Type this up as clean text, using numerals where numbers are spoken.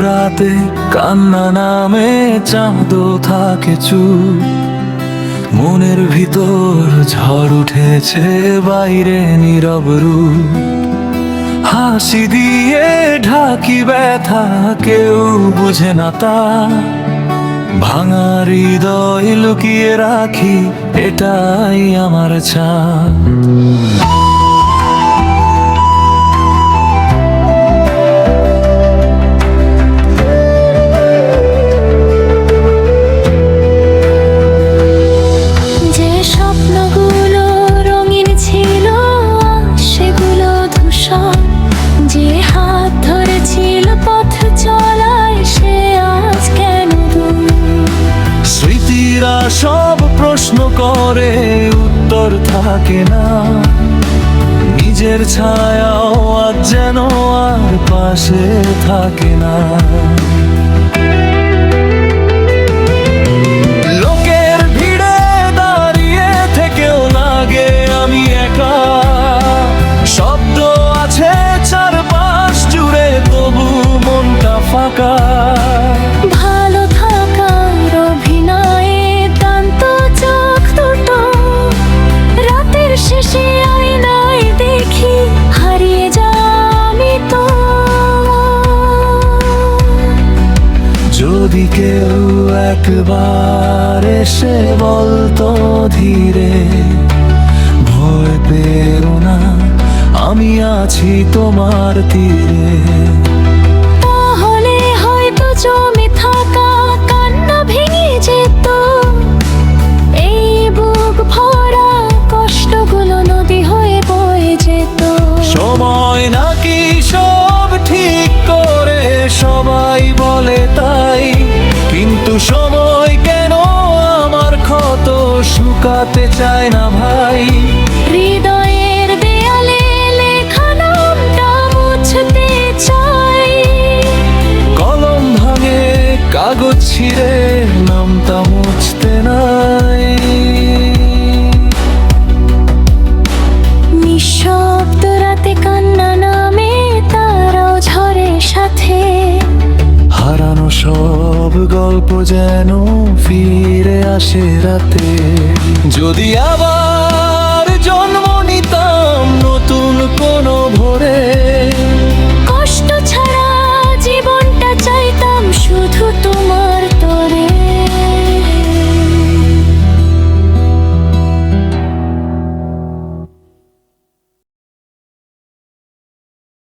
রাতে কান্না নামে চাঁদও থাকে চুপ, মনের ভিতর ঝড় উঠেছে, বাইরে নীরব রূপ। হাসি দিয়ে ঢাকি ব্যথা, কেউ বুঝে না তা। ভাঙা হৃদয় লুকিয়ে রাখি, এটাই আমার চাঁদ। সব প্রশ্ন করে, উত্তর থাকে না। নিজের ছায়াও আজ যেন আর পাশে থাকে না। লোকের ভিড়ে দাঁড়িয়ে থেকেও লাগে আমি একা। শব্দ আছে চারপাশ জুড়ে, তবু মনটা ফাঁকা। যদি কেউ একবার এসে বলতো ধীরে, ভয় পেও না, আমি আছি তোমার তীরে। তাহলে হয়তো জমে থাকা কান্না ভেঙে যেত, এই বুক ভরা কষ্টগুলো নদী হয়ে বয়ে যেত। সময় নাকি সব ঠিক করে, সবাই বলে তাই। কিন্তু সময় কেন আমার ক্ষত শুকাতে চায় না ভাই। হৃদয়ের দেয়ালে লেখা নামটা মুছতে চাই। কলম ভাঙে কাগজ ছিঁড়ে, নামটা মুছতে নাই। নিঃশব্দ রাতে কান্না নামে তারাও ঝড়ের সাথে। হারানো সব গল্প যেন ফিরে আসে রাতে। যদি আবার